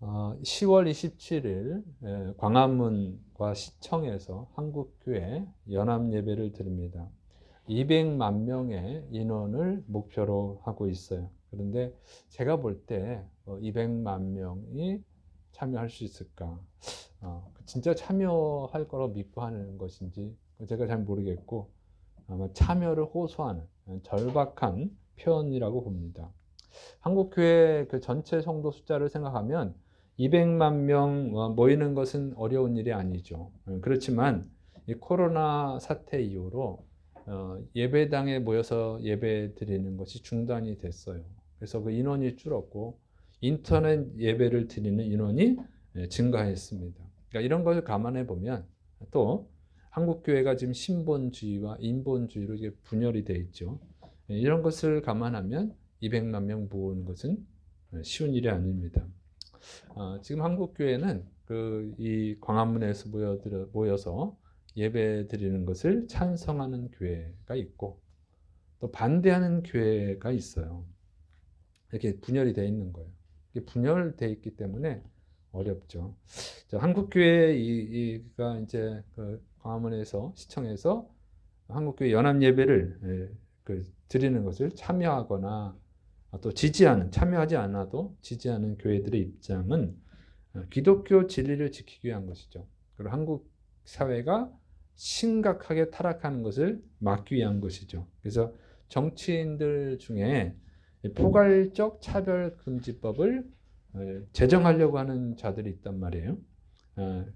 10월 27일 광화문과 시청에서 한국교회 연합예배를 드립니다. 200만 명의 인원을 목표로 하고 있어요. 그런데 제가 볼 때 200만 명이 참여할 수 있을까? 진짜 참여할 거라고 믿고 하는 것인지 제가 잘 모르겠고, 아마 참여를 호소하는 절박한 표현이라고 봅니다. 한국교회 그 전체 성도 숫자를 생각하면 200만 명 모이는 것은 어려운 일이 아니죠. 그렇지만 이 코로나 사태 이후로 예배당에 모여서 예배 드리는 것이 중단이 됐어요. 그래서 그 인원이 줄었고 인터넷 예배를 드리는 인원이 증가했습니다. 그러니까 이런 것을 감안해 보면 또 한국교회가 지금 신본주의와 인본주의로 이게 분열이 되어 있죠. 이런 것을 감안하면 200만 명 모으는 것은 쉬운 일이 아닙니다. 지금 한국교회는 이 광화문에서 모여서 예배 드리는 것을 찬성하는 교회가 있고 또 반대하는 교회가 있어요. 이렇게 분열이 되어 있는 거예요. 이게 분열되어 있기 때문에 어렵죠. 한국교회가 이제 그 광화문에서 시청에서 한국교회 연합 예배를 드리는 것을 참여하거나 또 참여하지 않아도 지지하는 교회들의 입장은 기독교 진리를 지키기 위한 것이죠. 그리고 한국 사회가 심각하게 타락하는 것을 막기 위한 것이죠. 그래서 정치인들 중에 포괄적 차별금지법을 제정하려고 하는 자들이 있단 말이에요.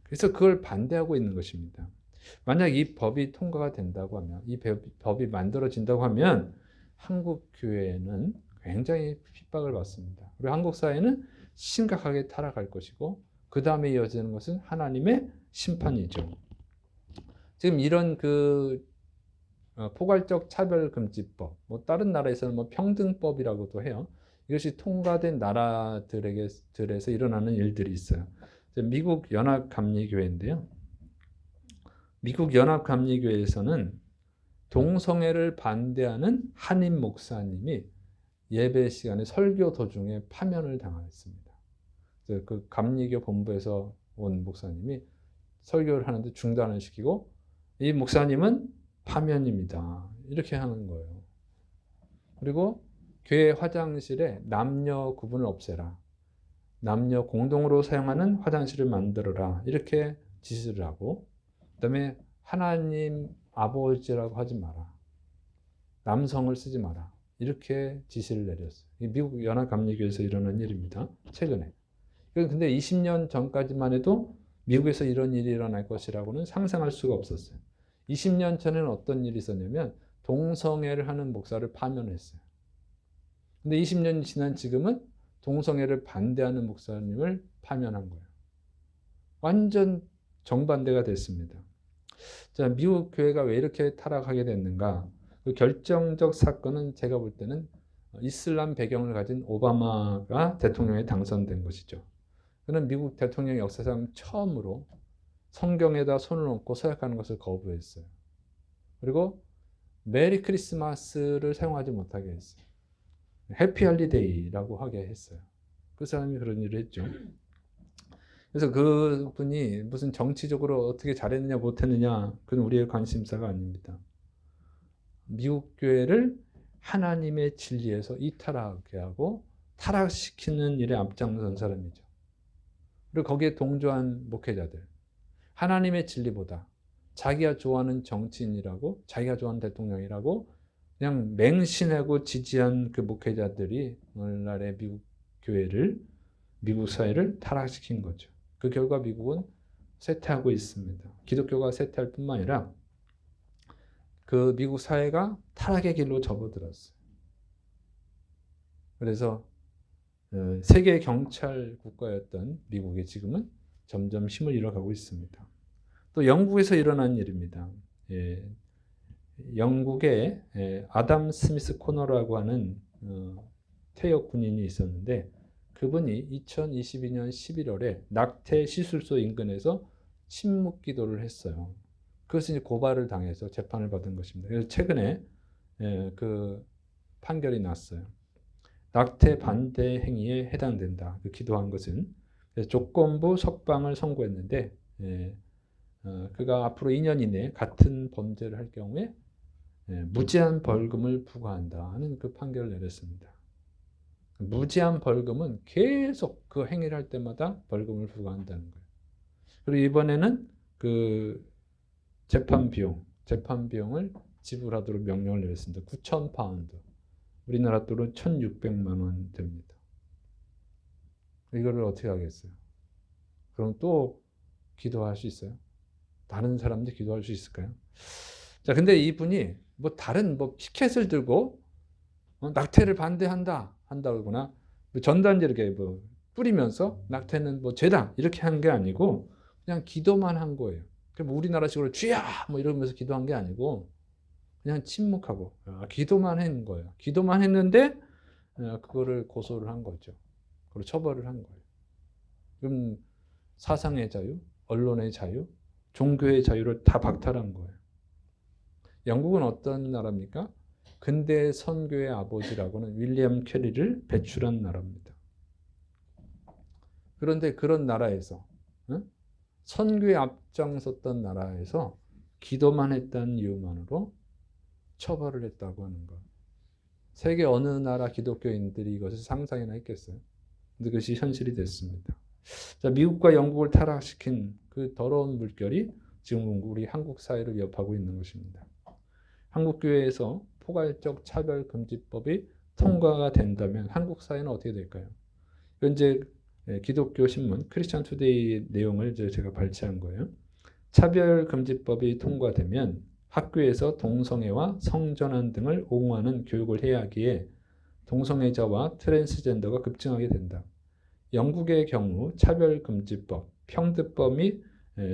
그래서 그걸 반대하고 있는 것입니다. 만약 이 법이 통과가 된다고 하면, 이 법이 만들어진다고 하면 한국 교회는 굉장히 핍박을 받습니다. 그리고 한국 사회는 심각하게 타락할 것이고 그 다음에 이어지는 것은 하나님의 심판이죠. 지금 이런 포괄적 차별금지법, 다른 나라에서는 평등법이라고도 해요. 이것이 통과된 나라들에서 일어나는 일들이 있어요. 미국 연합감리교회인데요. 미국 연합감리교회에서는 동성애를 반대하는 한인 목사님이 예배 시간에 설교 도중에 파면을 당했습니다. 그 감리교 본부에서 온 목사님이 설교를 하는데 중단을 시키고 이 목사님은 파면입니다. 이렇게 하는 거예요. 그리고 교회 화장실에 남녀 구분을 없애라. 남녀 공동으로 사용하는 화장실을 만들어라. 이렇게 지시를 하고 그다음에 하나님 아버지라고 하지 마라. 남성을 쓰지 마라. 이렇게 지시를 내렸어요. 미국 연합감리교회에서 일어난 일입니다. 최근에. 근데 20년 전까지만 해도 미국에서 이런 일이 일어날 것이라고는 상상할 수가 없었어요. 20년 전에는 어떤 일이 있었냐면 동성애를 하는 목사를 파면했어요. 근데 20년이 지난 지금은 동성애를 반대하는 목사님을 파면한 거예요. 완전 정반대가 됐습니다. 자, 미국 교회가 왜 이렇게 타락하게 됐는가? 그 결정적 사건은 제가 볼 때는 이슬람 배경을 가진 오바마가 대통령에 당선된 것이죠. 그는 미국 대통령 역사상 처음으로 성경에다 손을 얹고 서약하는 것을 거부했어요. 그리고 메리 크리스마스를 사용하지 못하게 했어요. 해피 할리데이라고 하게 했어요. 그 사람이 그런 일을 했죠. 그래서 그분이 무슨 정치적으로 어떻게 잘했느냐 못했느냐 그건 우리의 관심사가 아닙니다. 미국 교회를 하나님의 진리에서 이탈하게 하고 타락시키는 일에 앞장선 사람이죠. 그리고 거기에 동조한 목회자들. 하나님의 진리보다 자기가 좋아하는 정치인이라고 자기가 좋아하는 대통령이라고 그냥 맹신하고 지지한 그 목회자들이 오늘날의 미국 교회를 미국 사회를 타락시킨 거죠. 그 결과 미국은 쇠퇴하고 있습니다. 기독교가 쇠퇴할 뿐만 아니라 그 미국 사회가 타락의 길로 접어들었어요. 그래서 세계 경찰 국가였던 미국이 지금은 점점 힘을 잃어가고 있습니다. 또 영국에서 일어난 일입니다. 영국에 아담 스미스 코너라고 하는 퇴역 군인이 있었는데 그분이 2022년 11월에 낙태 시술소 인근에서 침묵 기도를 했어요. 그것은 이제 고발을 당해서 재판을 받은 것입니다. 그래서 최근에 그 판결이 났어요. 낙태 반대 행위에 해당된다. 그 기도한 것은. 그래서 조건부 석방을 선고했는데 그가 앞으로 2년 이내에 같은 범죄를 할 경우에 무제한 벌금을 부과한다 하는 그 판결을 내렸습니다. 무제한 벌금은 계속 그 행위를 할 때마다 벌금을 부과한다는 거예요. 그리고 이번에는 그 재판 비용을 지불하도록 명령을 내렸습니다. 9,000파운드. 우리나라 돈으로 1,600만 원 됩니다. 이거를 어떻게 하겠어요? 그럼 또 기도할 수 있어요? 다른 사람들 기도할 수 있을까요? 자, 근데 이분이 뭐 다른 피켓을 들고 낙태를 한다거나 전단지 이렇게 뿌리면서 낙태는 죄다 이렇게 한 게 아니고 그냥 기도만 한 거예요. 그럼 우리나라식으로 주야 이러면서 기도한 게 아니고 그냥 침묵하고 기도만 한 거예요. 기도만 했는데 그거를 고소를 한 거죠. 그리고 처벌을 한 거예요. 그럼 사상의 자유, 언론의 자유, 종교의 자유를 다 박탈한 거예요. 영국은 어떤 나라입니까? 근대 선교의 아버지라고는 윌리엄 캐리를 배출한 나라입니다. 그런데 그런 나라에서 선교에 앞장섰던 나라에서 기도만 했다는 이유만으로 처벌을 했다고 하는 것. 세계 어느 나라 기독교인들이 이것을 상상이나 했겠어요? 근데 그것이 현실이 됐습니다. 자, 미국과 영국을 타락시킨 그 더러운 물결이 지금 우리 한국 사회를 위협하고 있는 것입니다. 한국 교회에서 포괄적 차별금지법이 통과가 된다면 한국 사회는 어떻게 될까요? 현재 기독교 신문 크리스천 투데이 내용을 제가 발췌한 거예요. 차별금지법이 통과되면 학교에서 동성애와 성전환 등을 옹호하는 교육을 해야 하기에 동성애자와 트랜스젠더가 급증하게 된다. 영국의 경우 차별금지법, 평등법이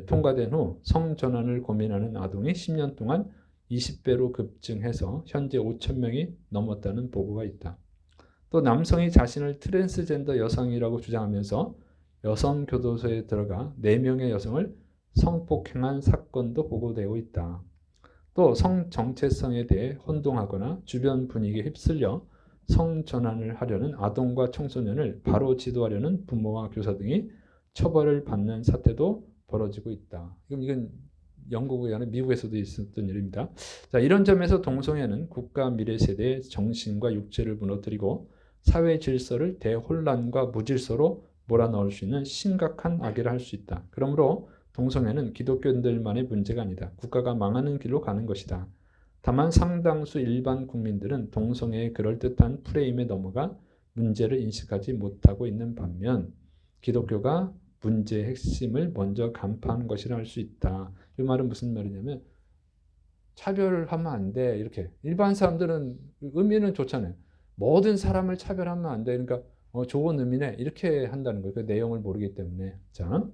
통과된 후 성전환을 고민하는 아동이 10년 동안 20배로 급증해서 현재 5,000명이 넘었다는 보고가 있다. 또 남성이 자신을 트랜스젠더 여성이라고 주장하면서 여성 교도소에 들어가 4명의 여성을 성폭행한 사건도 보고되고 있다. 또 성 정체성에 대해 혼동하거나 주변 분위기에 휩쓸려 성전환을 하려는 아동과 청소년을 바로 지도하려는 부모와 교사 등이 처벌을 받는 사태도 벌어지고 있다. 이건 영국이 아니라 미국에서도 있었던 일입니다. 자, 이런 점에서 동성애는 국가 미래 세대의 정신과 육체를 무너뜨리고 사회 질서를 대혼란과 무질서로 몰아넣을 수 있는 심각한 악의를 할 수 있다. 그러므로 동성애는 기독교인들만의 문제가 아니다. 국가가 망하는 길로 가는 것이다. 다만 상당수 일반 국민들은 동성애의 그럴듯한 프레임에 넘어가 문제를 인식하지 못하고 있는 반면 기독교가 문제의 핵심을 먼저 간파한 것이라 할 수 있다. 이 말은 무슨 말이냐면 차별하면 안 돼. 이렇게 일반 사람들은 의미는 좋잖아요. 모든 사람을 차별하면 안 돼. 그러니까 좋은 의미네. 이렇게 한다는 거예요. 그 내용을 모르기 때문에. 자,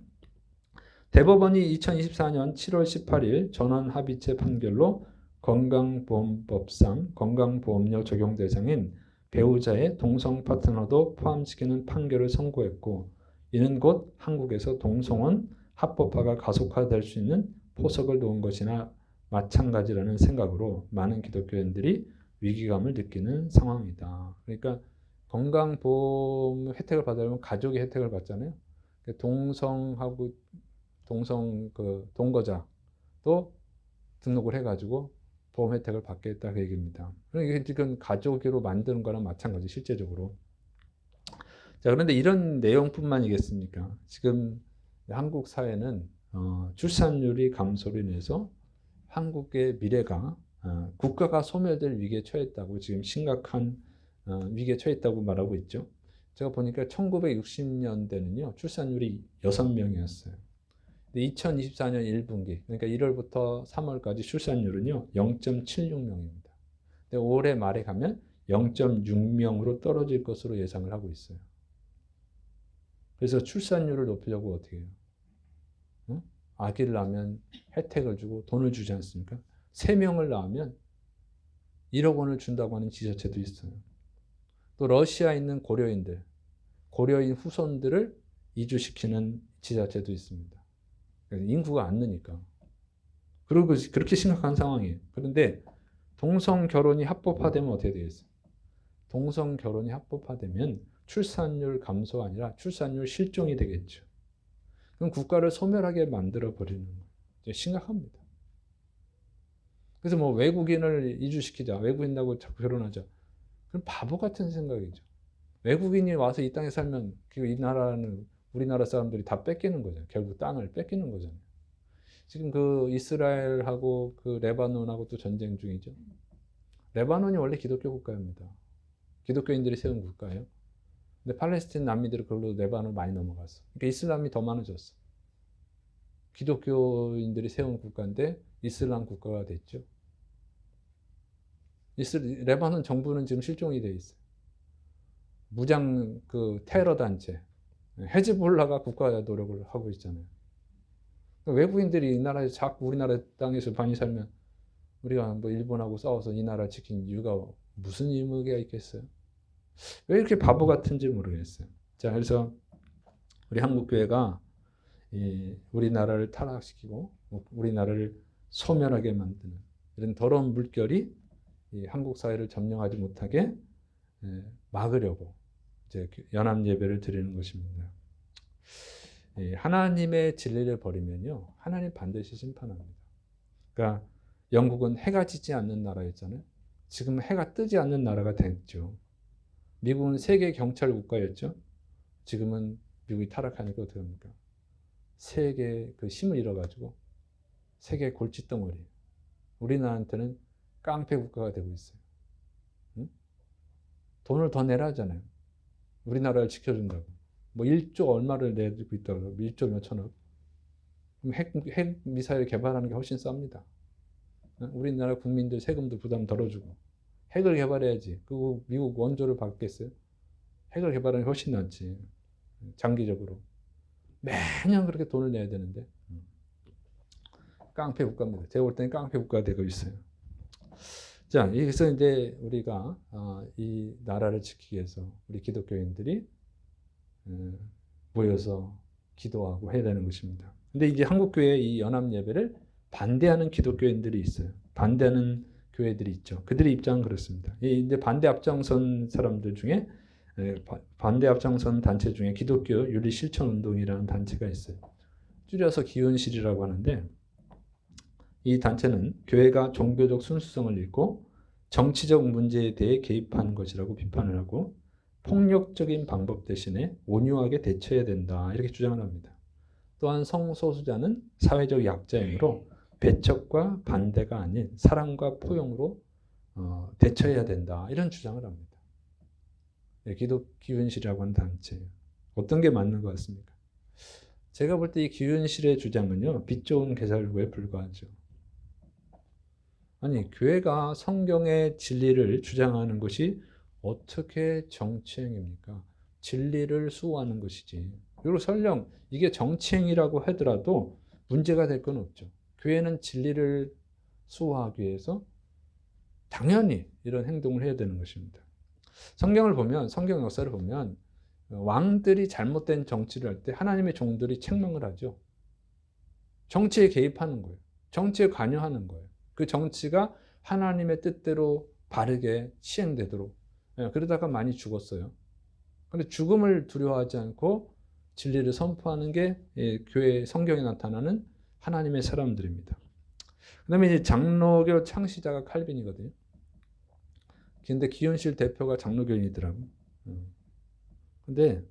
대법원이 2024년 7월 18일 전원 합의체 판결로 건강보험법상 건강보험료 적용 대상인 배우자의 동성 파트너도 포함시키는 판결을 선고했고 이는 곧 한국에서 동성혼 합법화가 가속화될 수 있는 포석을 놓은 것이나 마찬가지라는 생각으로 많은 기독교인들이 위기감을 느끼는 상황이다. 그러니까 건강보험 혜택을 받으려면 가족이 혜택을 받잖아요. 동성하고 동거자도 등록을 해가지고 보험 혜택을 받겠다 그 얘기입니다. 이게 지금 가족으로 만드는 거랑 마찬가지 실제적으로. 자, 그런데 이런 내용뿐만이겠습니까? 지금 한국 사회는 출산율이 감소로 인해서 한국의 미래가 국가가 소멸될 위기에 처했다고 지금 심각한 위기에 처했다고 말하고 있죠. 제가 보니까 1960년대는요 출산율이 6명이었어요. 2024년 1분기 그러니까 1월부터 3월까지 출산율은요 0.76명입니다. 올해 말에 가면 0.6명으로 떨어질 것으로 예상을 하고 있어요. 그래서 출산율을 높이려고 어떻게 해요? 아기를 낳으면 혜택을 주고 돈을 주지 않습니까? 3명을 낳으면 1억 원을 준다고 하는 지자체도 있어요. 또 러시아에 있는 고려인 후손들을 이주시키는 지자체도 있습니다. 인구가 안 느니까. 그리고 그렇게 심각한 상황이에요. 그런데 동성 결혼이 합법화되면 어떻게 되겠어요? 동성 결혼이 합법화되면 출산율 감소가 아니라 출산율 실종이 되겠죠. 그럼 국가를 소멸하게 만들어 버리는 거예요. 심각합니다. 그래서 뭐 외국인을 이주시키자, 외국인하고 자꾸 결혼하자. 그럼 바보 같은 생각이죠. 외국인이 와서 이 땅에 살면 이 나라는 우리나라 사람들이 다 뺏기는 거잖아요. 결국 땅을 뺏기는 거잖아요. 지금 그 이스라엘하고 그 레바논하고 또 전쟁 중이죠. 레바논이 원래 기독교 국가입니다. 기독교인들이 세운 국가예요. 근데 팔레스틴 난민들이 그걸로 레바논 많이 넘어갔어. 그러니까 이슬람이 더 많아졌어. 기독교인들이 세운 국가인데 이슬람 국가가 됐죠. 레바논 정부는 지금 실종이 돼 있어요. 무장 그 테러 단체 헤즈볼라가 국가 노력을 하고 있잖아요. 외국인들이 이 나라에 자꾸 우리나라 땅에서 많이 살면 우리가 뭐 일본하고 싸워서 이 나라 지킨 이유가 무슨 의미가 있겠어요? 왜 이렇게 바보 같은지 모르겠어요. 자, 그래서 우리 한국교회가 우리나라를 타락시키고 우리나라를 소멸하게 만드는 이런 더러운 물결이 이 한국 사회를 점령하지 못하게 막으려고 이제 연합 예배를 드리는 것입니다. 하나님의 진리를 버리면요, 하나님 반드시 심판합니다. 그러니까 영국은 해가 지지 않는 나라였잖아요. 지금 해가 뜨지 않는 나라가 됐죠. 미국은 세계 경찰 국가였죠. 지금은 미국이 타락하니까 어떻게 합니까? 세계 그 힘을 잃어가지고 세계 골칫덩어리. 우리나라한테는 깡패 국가가 되고 있어요. 응? 돈을 더 내라 하잖아요. 우리나라를 지켜준다고. 뭐 1조 얼마를 내고 있다고. 1조 몇천억. 그럼 핵 미사일 개발하는 게 훨씬 쌉니다. 우리나라 국민들 세금도 부담 덜어주고. 핵을 개발해야지. 그리고 미국 원조를 받겠어요? 핵을 개발하는 게 훨씬 낫지. 장기적으로. 매년 그렇게 돈을 내야 되는데. 깡패 국가입니다. 제가 볼 때는 깡패 국가가 되고 있어요. 자, 그래서 이제 우리가 이 나라를 지키기 위해서 우리 기독교인들이 모여서 기도하고 해야 되는 것입니다. 근데 이제 한국교회 이 연합 예배를 반대하는 기독교인들이 있어요. 반대하는 교회들이 있죠. 그들의 입장은 그렇습니다. 이제 반대 앞장선 사람들 중에 반대 앞장선 단체 중에 기독교 윤리 실천 운동이라는 단체가 있어요. 줄여서 기운실이라고 하는데 이 단체는 교회가 종교적 순수성을 잃고 정치적 문제에 대해 개입하는 것이라고 비판을 하고 폭력적인 방법 대신에 온유하게 대처해야 된다 이렇게 주장을 합니다. 또한 성소수자는 사회적 약자이므로 배척과 반대가 아닌 사랑과 포용으로 대처해야 된다 이런 주장을 합니다. 기독기운실이라고 하는 단체예요. 어떤 게 맞는 것 같습니까? 제가 볼 때 이 기운실의 주장은요, 빛 좋은 개살구에 불과하죠. 아니, 교회가 성경의 진리를 주장하는 것이 어떻게 정치행위입니까? 진리를 수호하는 것이지. 그리고 설령 이게 정치행위라고 하더라도 문제가 될 건 없죠. 교회는 진리를 수호하기 위해서 당연히 이런 행동을 해야 되는 것입니다. 성경을 보면, 성경 역사를 보면 왕들이 잘못된 정치를 할 때 하나님의 종들이 책망을 하죠. 정치에 개입하는 거예요. 정치에 관여하는 거예요. 그 정치가 하나님의 뜻대로 바르게 시행되도록. 그러다가 많이 죽었어요. 그런데 죽음을 두려워하지 않고 진리를 선포하는 게 교회 성경에 나타나는 하나님의 사람들입니다. 그 다음에 이제 장로교 창시자가 칼빈이거든요. 근데 기운실 대표가 장로교인이더라고. 근데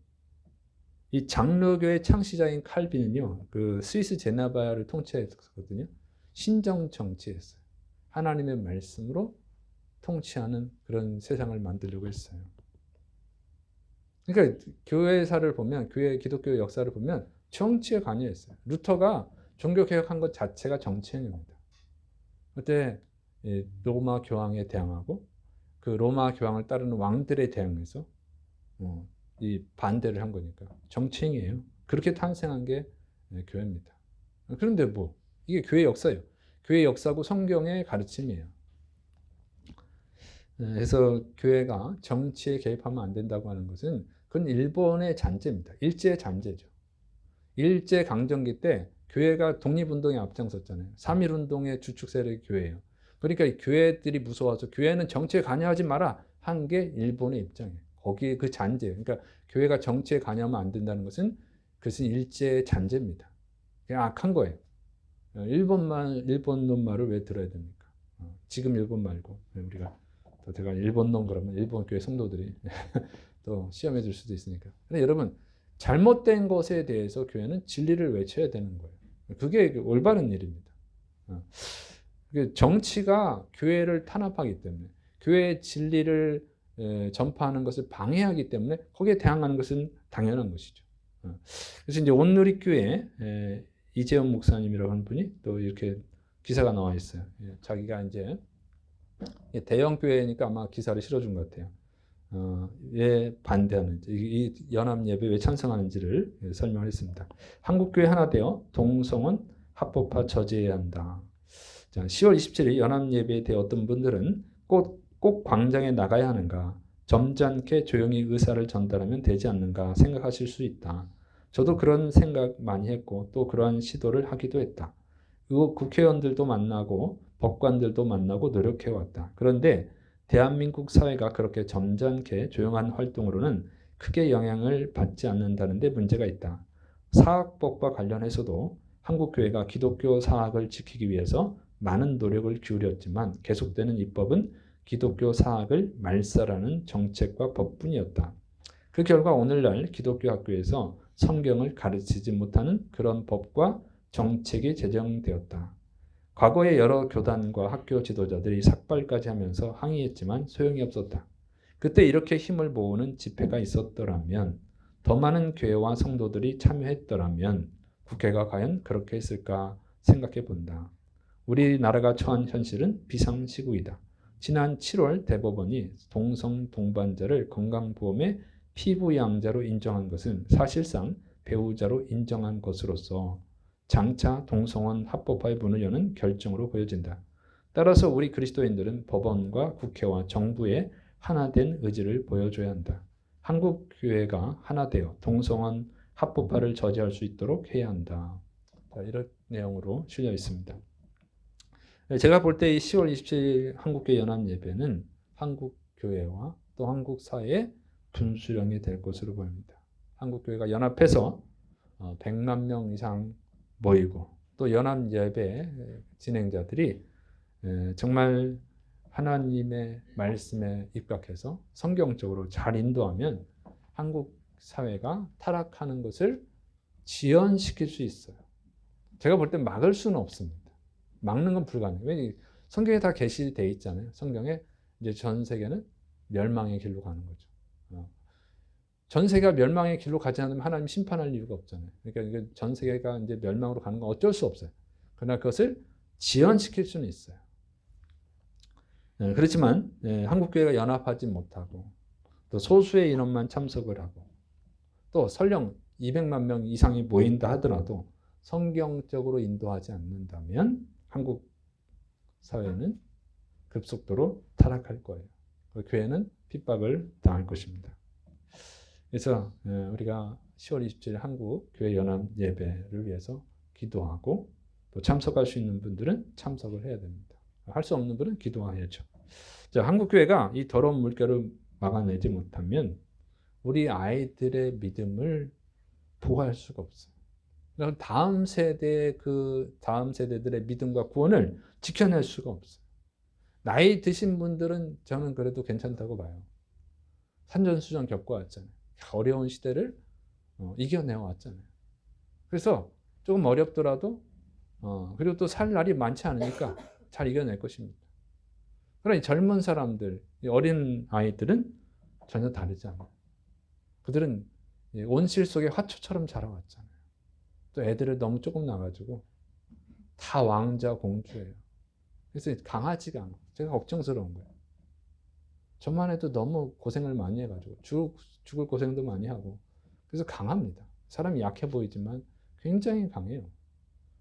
이 장로교의 창시자인 칼빈은요, 그 스위스 제네바를 통치했거든요. 신정 정치였어요. 하나님의 말씀으로 통치하는 그런 세상을 만들려고 했어요. 그러니까 교회사를 보면, 기독교 역사를 보면 정치에 관여했어요. 루터가 종교개혁한 것 자체가 정치행위입니다. 그때 로마 교황에 대항하고 그 로마 교황을 따르는 왕들에 대항해서 이 반대를 한 거니까 정치행위예요. 그렇게 탄생한 게 교회입니다. 그런데 뭐 이게 교회 역사예요. 교회 역사고 성경의 가르침이에요. 그래서 교회가 정치에 개입하면 안 된다고 하는 것은 그건 일본의 잔재입니다. 일제 잔재죠. 일제 강점기 때 교회가 독립운동에 앞장섰잖아요. 3.1운동의 주축 세력이 교회예요. 그러니까 교회들이 무서워서 교회는 정치에 관여하지 마라 한 게 일본의 입장이에요. 거기에 그 잔재, 그러니까 교회가 정치에 관여하면 안 된다는 것은 그것은 일제의 잔재입니다. 그냥 악한 거예요. 일본 놈 말을 왜 들어야 됩니까? 지금 일본 말고 우리가 또 제가 일본 놈 그러면 일본 교회 성도들이 또 시험해 줄 수도 있으니까. 근데 여러분 잘못된 것에 대해서 교회는 진리를 외쳐야 되는 거예요. 그게 올바른 일입니다. 정치가 교회를 탄압하기 때문에 교회의 진리를 전파하는 것을 방해하기 때문에 거기에 대항하는 것은 당연한 것이죠. 그래서 이제 온누리교회 이재원 목사님이라고 하는 분이 또 이렇게 기사가 나와 있어요. 자기가 이제 대형 교회니까 아마 기사를 실어준 것 같아요. 왜 반대하는지, 이 연합 예배 왜 찬성하는지를 설명을 했습니다. 한국교회 하나 되어 동성은 합법화 저지해야 한다. 자, 10월 27일 연합 예배에 대해 어떤 분들은 꼭 광장에 나가야 하는가, 점잖게 조용히 의사를 전달하면 되지 않는가 생각하실 수 있다. 저도 그런 생각 많이 했고 또 그러한 시도를 하기도 했다. 국회의원들도 만나고 법관들도 만나고 노력해왔다. 그런데 대한민국 사회가 그렇게 점잖게 조용한 활동으로는 크게 영향을 받지 않는다는 데 문제가 있다. 사학법과 관련해서도 한국교회가 기독교 사학을 지키기 위해서 많은 노력을 기울였지만 계속되는 입법은 기독교 사학을 말살하는 정책과 법뿐이었다. 그 결과 오늘날 기독교 학교에서 성경을 가르치지 못하는 그런 법과 정책이 제정되었다. 과거에 여러 교단과 학교 지도자들이 삭발까지 하면서 항의했지만 소용이 없었다. 그때 이렇게 힘을 모으는 집회가 있었더라면, 더 많은 교회와 성도들이 참여했더라면 국회가 과연 그렇게 했을까 생각해 본다. 우리나라가 처한 현실은 비상시국이다. 지난 7월 대법원이 동성 동반자를 건강보험의 피부양자로 인정한 것은 사실상 배우자로 인정한 것으로서 장차 동성혼 합법화의 문을 여는 결정으로 보여진다. 따라서 우리 그리스도인들은 법원과 국회와 정부의 하나된 의지를 보여줘야 한다. 한국 교회가 하나 되어 동성혼 합법화를 저지할 수 있도록 해야 한다. 자, 이런 내용으로 실려 있습니다. 제가 볼 때 10월 27일 한국교회 연합예배는 한국교회와 또 한국 사회의 분수령이 될 것으로 보입니다. 한국교회가 연합해서 100만 명 이상 모이고 또 연합예배 진행자들이 정말 하나님의 말씀에 입각해서 성경적으로 잘 인도하면 한국 사회가 타락하는 것을 지연시킬 수 있어요. 제가 볼 때 막을 수는 없습니다. 막는 건 불가능해요. 왜냐하면 성경에 다 게시되어 있잖아요. 성경에 이제 전 세계는 멸망의 길로 가는 거죠. 전 세계가 멸망의 길로 가지 않으면 하나님 심판할 이유가 없잖아요. 그러니까 전 세계가 이제 멸망으로 가는 건 어쩔 수 없어요. 그러나 그것을 지연시킬 수는 있어요. 그렇지만 한국교회가 연합하지 못하고 또 소수의 인원만 참석을 하고 또 설령 200만 명 이상이 모인다 하더라도 성경적으로 인도하지 않는다면 한국 사회는 급속도로 타락할 거예요. 교회는 핍박을 당할 것입니다. 그래서 우리가 10월 27일 한국 교회 연합 예배를 위해서 기도하고 또 참석할 수 있는 분들은 참석을 해야 됩니다. 할 수 없는 분은 기도해야죠. 자, 한국 교회가 이 더러운 물결을 막아내지 못하면 우리 아이들의 믿음을 보호할 수가 없어요. 다음 세대들의 믿음과 구원을 지켜낼 수가 없어요. 나이 드신 분들은 저는 그래도 괜찮다고 봐요. 산전수전 겪어왔잖아요. 어려운 시대를 이겨내어 왔잖아요. 그래서 조금 어렵더라도 그리고 또 살 날이 많지 않으니까 잘 이겨낼 것입니다. 그러나 젊은 사람들, 어린 아이들은 전혀 다르지 않아요. 그들은 온실 속의 화초처럼 자라왔잖아요. 또 애들을 너무 조금 낳아가지고 다 왕자 공주예요. 그래서 강하지가 않고 제가 걱정스러운 거예요. 저만 해도 너무 고생을 많이 해가지고 죽을 고생도 많이 하고 그래서 강합니다. 사람이 약해 보이지만 굉장히 강해요.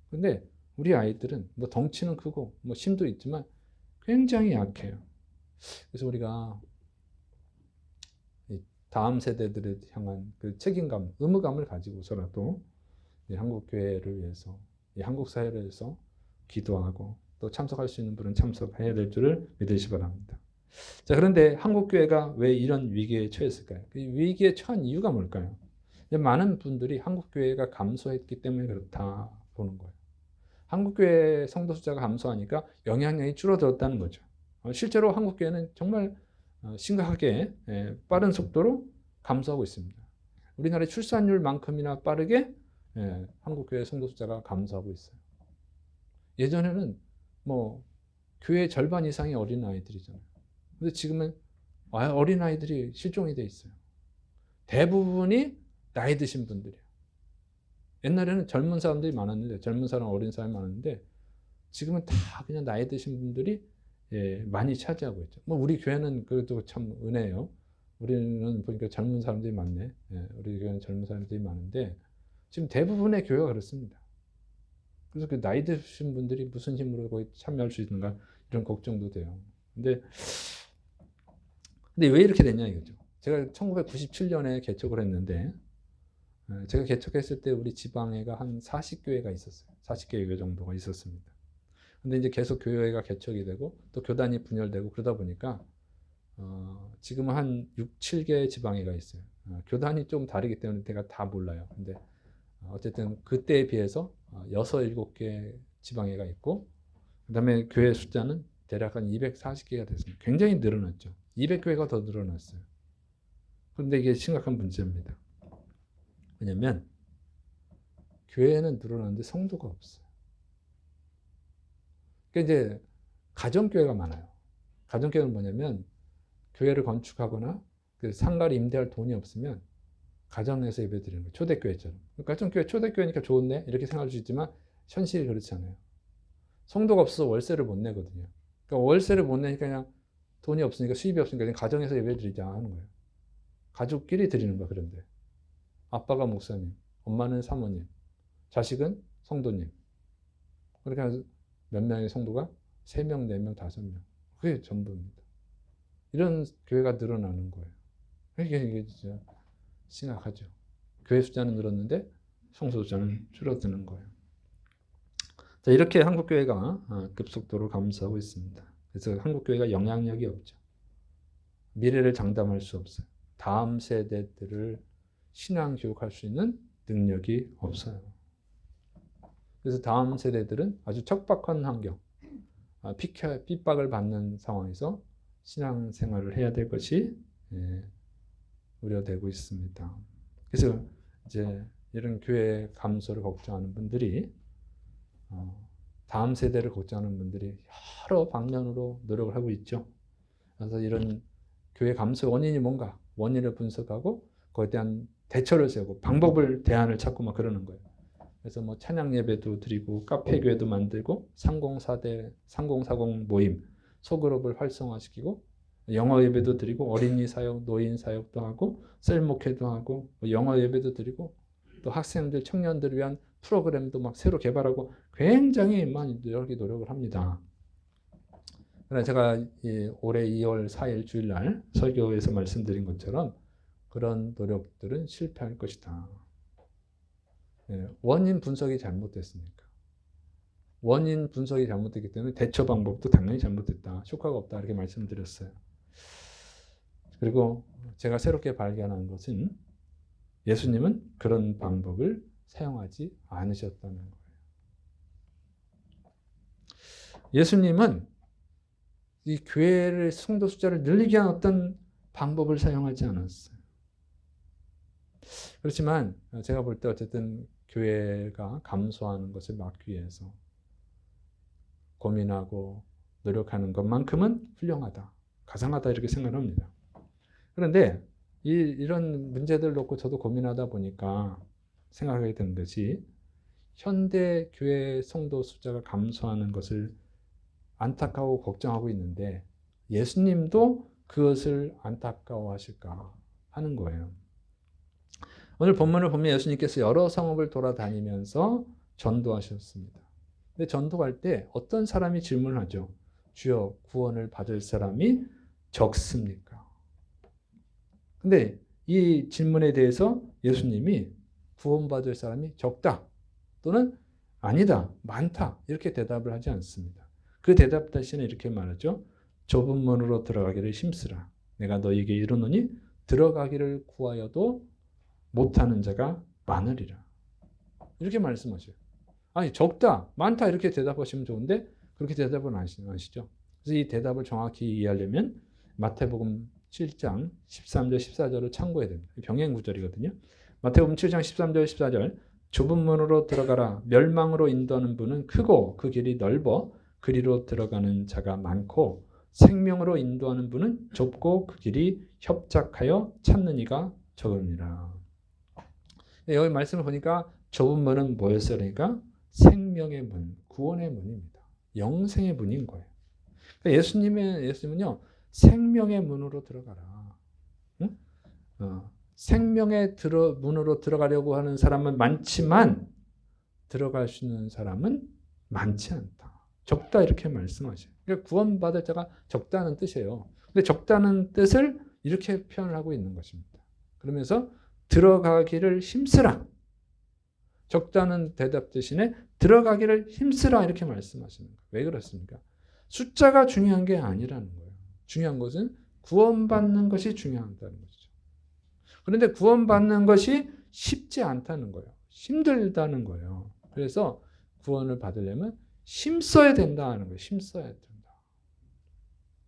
근데 우리 아이들은 뭐 덩치는 크고 뭐 힘도 있지만 굉장히 약해요. 그래서 우리가 다음 세대들을 향한 그 책임감, 의무감을 가지고서라도 한국 교회를 위해서, 한국 사회를 위해서 기도하고 또 참석할 수 있는 분은 참석해야 될 줄을 믿으시 바랍니다. 자, 그런데 한국 교회가 왜 이런 위기에 처했을까요? 그 위기에 처한 이유가 뭘까요? 많은 분들이 한국 교회가 감소했기 때문에 그렇다 보는 거예요. 한국 교회 성도 숫자가 감소하니까 영향력이 줄어들었다는 거죠. 실제로 한국 교회는 정말 심각하게 빠른 속도로 감소하고 있습니다. 우리나라의 출산율만큼이나 빠르게 한국 교회 성도 숫자가 감소하고 있어요. 예전에는 뭐 교회 절반 이상이 어린 아이들이잖아요. 근데 지금은 어린 아이들이 실종이 돼 있어요. 대부분이 나이 드신 분들이에요. 옛날에는 젊은 사람들이 많았는데, 젊은 사람, 어린 사람이 많았는데, 지금은 다 그냥 나이 드신 분들이 많이 차지하고 있죠. 뭐 우리 교회는 그래도 참 은혜예요. 우리는 보니까 젊은 사람들이 많네. 우리 교회는 젊은 사람들이 많은데 지금 대부분의 교회가 그렇습니다. 그래서 그 나이 드신 분들이 무슨 힘으로 거기 참여할 수 있는가 이런 걱정도 돼요. 근데 왜 이렇게 됐냐 이거죠. 제가 1997년에 개척을 했는데 제가 개척했을 때 우리 지방회가 한 40교회가 있었어요. 40개 정도가 있었습니다. 근데 이제 계속 교회가 개척이 되고 또 교단이 분열되고 그러다 보니까 지금은 한 6, 7개 지방회가 있어요. 교단이 좀 다르기 때문에 제가 다 몰라요. 근데 어쨌든 그때에 비해서 6, 7개 지방회가 있고 그다음에 교회 숫자는 대략 한 240개가 됐습니다. 굉장히 늘어났죠. 200교회가 더 늘어났어요. 그런데 이게 심각한 문제입니다. 왜냐면 교회는 늘어나는데 성도가 없어요. 그러니까 이제 가정교회가 많아요. 가정교회는 뭐냐면 교회를 건축하거나 그 상가를 임대할 돈이 없으면 가정에서 예배 드리는 거예요. 초대교회처럼. 가정교회 초대교회니까 좋네 이렇게 생각할 수 있지만 현실이 그렇지 않아요. 성도가 없어서 월세를 못 내거든요. 그러니까 월세를 못 내니까 그냥 돈이 없으니까 수입이 없으니까 그냥 가정에서 예배 드리자 하는 거예요. 가족끼리 드리는 거야. 그런데 아빠가 목사님, 엄마는 사모님, 자식은 성도님. 그렇게 몇 명의 성도가 3명, 4명, 5명. 그게 전부입니다. 이런 교회가 늘어나는 거예요. 이게 진짜 심각하죠. 교회 숫자는 늘었는데 성도 숫자는 줄어드는 거예요. 자, 이렇게 한국교회가 급속도로 감소하고 있습니다. 그래서 한국교회가 영향력이 없죠. 미래를 장담할 수 없어요. 다음 세대들을 신앙 교육할 수 있는 능력이 없어요. 그래서 다음 세대들은 아주 척박한 환경, 핍박을 받는 상황에서 신앙생활을 해야 될 것이 우려되고 있습니다. 그래서 이제 이런 교회 감소를 걱정하는 분들이 다음 세대를 걱정하는 분들이 여러 방면으로 노력을 하고 있죠. 그래서 이런 교회 감소 원인이 뭔가 원인을 분석하고 거기에 대한 대처를 세우고 방법을 대안을 찾고 막 그러는 거예요. 그래서 뭐 찬양 예배도 드리고 카페 교회도 만들고 3040 모임 소그룹을 활성화시키고 영어 예배도 드리고 어린이 사역, 노인 사역도 하고 셀 목회도 하고 영어 예배도 드리고 또 학생들, 청년들을 위한 프로그램도 막 새로 개발하고 굉장히 많이 노력을 합니다. 그러나 제가 올해 2월 4일 주일날 설교에서 말씀드린 것처럼 그런 노력들은 실패할 것이다. 원인 분석이 잘못됐으니까. 원인 분석이 잘못됐기 때문에 대처 방법도 당연히 잘못됐다. 효과가 없다. 이렇게 말씀드렸어요. 그리고 제가 새롭게 발견한 것은 예수님은 그런 방법을 사용하지 않으셨다는 거예요. 예수님은 이 교회를 성도 숫자를 늘리기 위한 어떤 방법을 사용하지 않았어요. 그렇지만 제가 볼 때 어쨌든 교회가 감소하는 것을 막기 위해서 고민하고 노력하는 것만큼은 훌륭하다, 가상하다 이렇게 생각합니다. 그런데 이런 문제들을 놓고 저도 고민하다 보니까 생각하게 된 것이 현대 교회 성도 숫자가 감소하는 것을 안타까워 걱정하고 있는데 예수님도 그것을 안타까워하실까 하는 거예요. 오늘 본문을 보면 예수님께서 여러 성읍을 돌아다니면서 전도하셨습니다. 근데 전도할 때 어떤 사람이 질문을 하죠. 주여 구원을 받을 사람이 적습니까? 근데 이 질문에 대해서 예수님이 구원받을 사람이 적다 또는 아니다, 많다 이렇게 대답을 하지 않습니다. 그 대답 대신에 이렇게 말하죠. 좁은 문으로 들어가기를 힘쓰라. 내가 너희에게 이르노니 들어가기를 구하여도 못하는 자가 많으리라. 이렇게 말씀하셔요. 아니 적다, 많다 이렇게 대답하시면 좋은데 그렇게 대답은 안 하시죠. 그래서 이 대답을 정확히 이해하려면 마태복음 7장 13절 14절을 참고해야 됩니다. 병행 구절이거든요. 마태복음 7장 13절 14절 좁은 문으로 들어가라. 멸망으로 인도하는 문은 크고 그 길이 넓어 그리로 들어가는 자가 많고 생명으로 인도하는 문은 좁고 그 길이 협착하여 찾는 이가 적으니라. 여기 말씀을 보니까 좁은 문은 뭐였어요? 그러니까 생명의 문, 구원의 문입니다. 영생의 문인 거예요. 그러니까 예수님은요, 생명의 문으로 들어가라. 응? 생명의 문으로 들어가려고 하는 사람은 많지만 들어갈 수 있는 사람은 많지 않다. 적다 이렇게 말씀하셔요. 그러니까 구원받을 자가 적다는 뜻이에요. 근데 적다는 뜻을 이렇게 표현을 하고 있는 것입니다. 그러면서 들어가기를 힘쓰라. 적다는 대답 대신에 들어가기를 힘쓰라 이렇게 말씀하시는 거예요. 왜 그렇습니까? 숫자가 중요한 게 아니라는 거예요. 중요한 것은 구원받는 것이 중요하다는 것이죠. 그런데 구원받는 것이 쉽지 않다는 거예요. 힘들다는 거예요. 그래서 구원을 받으려면 힘써야 된다는 거예요. 힘써야 된다.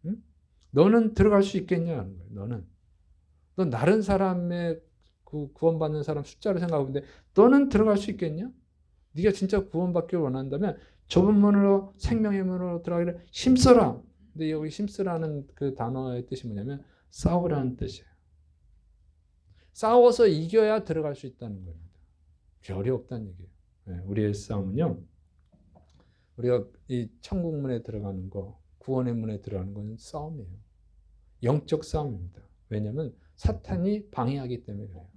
응? 너는 들어갈 수 있겠냐는 거예요. 넌 다른 사람의 구원받는 사람 숫자를 생각하는데 너는 들어갈 수 있겠냐? 네가 진짜 구원받기를 원한다면 좁은 문으로 생명의 문으로 들어가기를 힘써라. 근데 여기 힘쓰라는 그 단어의 뜻이 뭐냐면 싸우라는 뜻이에요. 싸워서 이겨야 들어갈 수 있다는 겁니다. 별이 없다는 얘기예요. 네, 우리의 싸움은요. 우리가 이 천국 문에 들어가는 거, 구원의 문에 들어가는 건 싸움이에요. 영적 싸움입니다. 왜냐하면 사탄이 방해하기 때문에 그래요.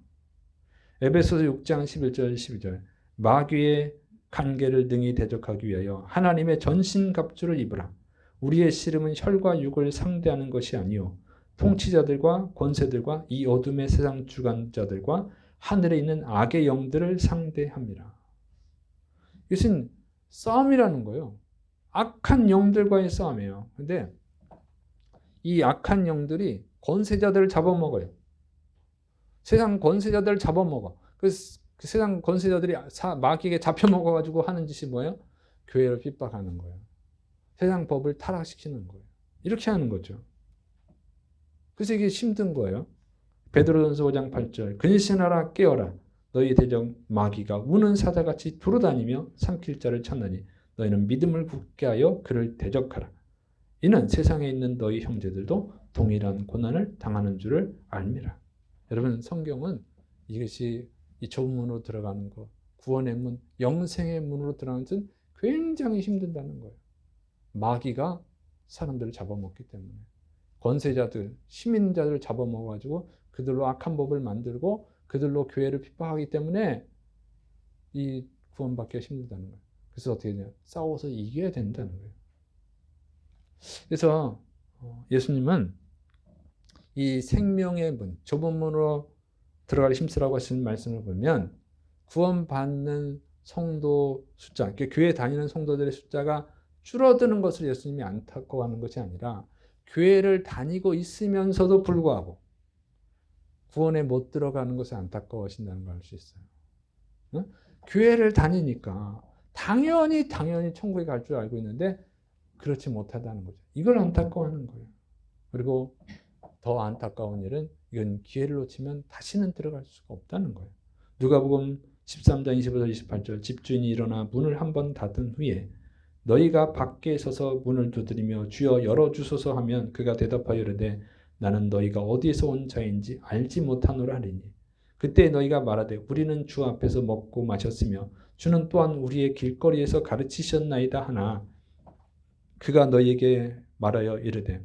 에베소서 6장 11절 12절 마귀의 간계를 능히 대적하기 위하여 하나님의 전신갑주를 입으라. 우리의 씨름은 혈과 육을 상대하는 것이 아니요 통치자들과 권세들과 이 어둠의 세상 주관자들과 하늘에 있는 악의 영들을 상대함이라. 이것은 싸움이라는 거예요. 악한 영들과의 싸움이에요. 그런데 이 악한 영들이 권세자들을 잡아먹어요. 세상 권세자들을 잡아먹어. 그 세상 권세자들이 마귀에게 잡혀먹어가지고 하는 짓이 뭐예요? 교회를 핍박하는 거예요. 세상 법을 타락시키는 거예요. 이렇게 하는 거죠. 그래서 이게 힘든 거예요. 베드로전서 5장 8절 근신하라 깨어라 너희 대적 마귀가 우는 사자같이 두루다니며 삼킬 자를 찾나니 너희는 믿음을 굳게 하여 그를 대적하라. 이는 세상에 있는 너희 형제들도 동일한 고난을 당하는 줄을 알미라. 여러분 성경은 이것이 이 좁은 문으로 들어가는 것, 구원의 문, 영생의 문으로 들어가는 것은 굉장히 힘든다는 거예요. 마귀가 사람들을 잡아먹기 때문에 권세자들, 시민자들을 잡아먹어가지고 그들로 악한 법을 만들고 그들로 교회를 핍박하기 때문에 이 구원받기가 힘들다는 거예요. 그래서 어떻게 되냐? 싸워서 이겨야 된다는 거예요. 그래서 예수님은 이 생명의 문, 좁은 문으로 들어갈 힘쓰라고 하시는 말씀을 보면 구원받는 성도 숫자, 교회 다니는 성도들의 숫자가 줄어드는 것을 예수님이 안타까워하는 것이 아니라 교회를 다니고 있으면서도 불구하고 구원에 못 들어가는 것을 안타까워하신다는 걸 알 수 있어요. 응? 교회를 다니니까 당연히 천국에 갈 줄 알고 있는데 그렇지 못하다는 거죠. 이걸 안타까워하는 거예요. 그리고 더 안타까운 일은 이건 기회를 놓치면 다시는 들어갈 수가 없다는 거예요. 누가복음 13장 25절 28절 집주인이 일어나 문을 한번 닫은 후에 너희가 밖에 서서 문을 두드리며 주여 열어주소서 하면 그가 대답하여 이르되 나는 너희가 어디서 온 자인지 알지 못하노라 하리니 그때 너희가 말하되 우리는 주 앞에서 먹고 마셨으며 주는 또한 우리의 길거리에서 가르치셨나이다 하나 그가 너희에게 말하여 이르되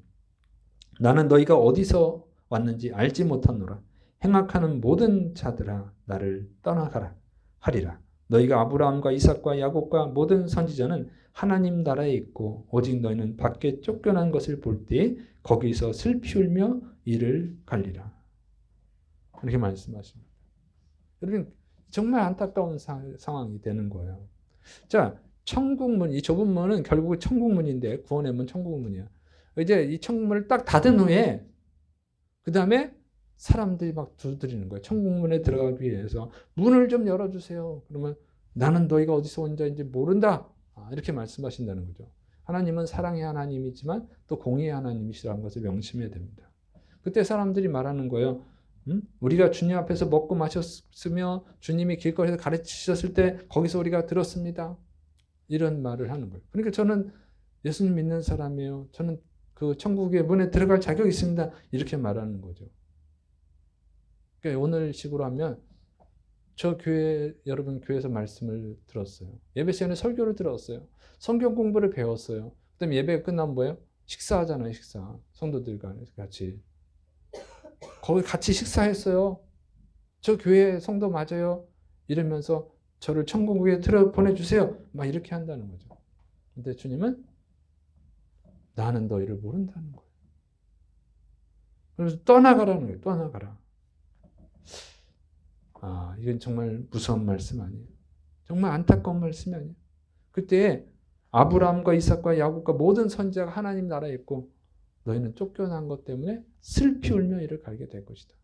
나는 너희가 어디서 왔는지 알지 못하노라. 행악하는 모든 자들아 나를 떠나가라 하리라. 너희가 아브라함과 이삭과 야곱과 모든 선지자는 하나님 나라에 있고 오직 너희는 밖에 쫓겨난 것을 볼 때에 거기서 슬피 울며 이를 갈리라. 이렇게 말씀하십니다. 여러분 정말 안타까운 상황이 되는 거예요. 자, 천국문, 이 좁은 문은 결국 천국문인데 구원의 문 천국문이야. 이제 이 천국문을 딱 닫은 후에 그 다음에 사람들이 막 두드리는 거예요. 천국문에 들어가기 위해서 문을 좀 열어주세요. 그러면 나는 너희가 어디서 온 자인지 모른다. 이렇게 말씀하신다는 거죠. 하나님은 사랑의 하나님이지만 또 공의의 하나님이시라는 것을 명심해야 됩니다. 그때 사람들이 말하는 거예요. 우리가 주님 앞에서 먹고 마셨으며 주님이 길거리에서 가르치셨을 때 거기서 우리가 들었습니다. 이런 말을 하는 거예요. 그러니까 저는 예수님 믿는 사람이에요. 저는 그 천국의 문에 들어갈 자격이 있습니다. 이렇게 말하는 거죠. 그러니까 오늘 식으로 하면 저 교회 여러분 교회에서 말씀을 들었어요. 예배 시간에 설교를 들었어요. 성경 공부를 배웠어요. 그다음에 예배가 끝나면 뭐예요? 식사하잖아요. 식사. 성도들과 같이. 거기 같이 식사했어요. 저 교회 성도 맞아요. 이러면서 저를 천국에 보내주세요. 막 이렇게 한다는 거죠. 근데 주님은 나는 너희를 모른다는 거예요. 그래서 떠나가라는 거예요. 떠나가라. 이건 정말 무서운 말씀 아니에요. 정말 안타까운 말씀이 아니에요. 그때 아브라함과 이삭과 야곱과 모든 선지자가 하나님 나라에 있고 너희는 쫓겨난 것 때문에 슬피 울며 이를 갈게 될 것이다.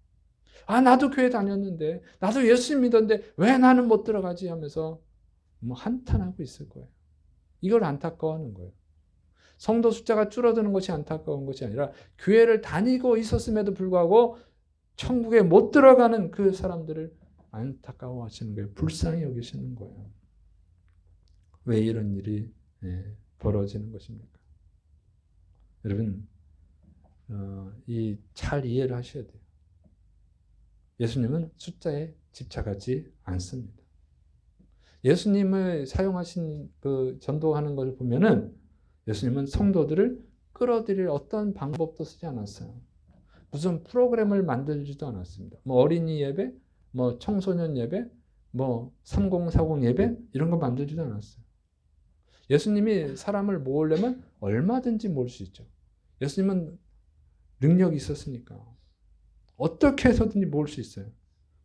나도 교회 다녔는데 나도 예수 믿었는데 왜 나는 못 들어가지 하면서 한탄하고 있을 거예요. 이걸 안타까워하는 거예요. 성도 숫자가 줄어드는 것이 안타까운 것이 아니라 교회를 다니고 있었음에도 불구하고 천국에 못 들어가는 그 사람들을 안타까워하시는 거예요. 불쌍히 여기시는 거예요. 왜 이런 일이 벌어지는 것입니까? 여러분 이 잘 이해를 하셔야 돼요. 예수님은 숫자에 집착하지 않습니다. 예수님을 사용하신 그 전도하는 것을 보면은 예수님은 성도들을 끌어들일 어떤 방법도 쓰지 않았어요. 무슨 프로그램을 만들지도 않았습니다. 어린이 예배, 청소년 예배, 3040 예배 이런 거 만들지도 않았어요. 예수님이 사람을 모으려면 얼마든지 모을 수 있죠. 예수님은 능력이 있었으니까 어떻게 해서든지 모을 수 있어요.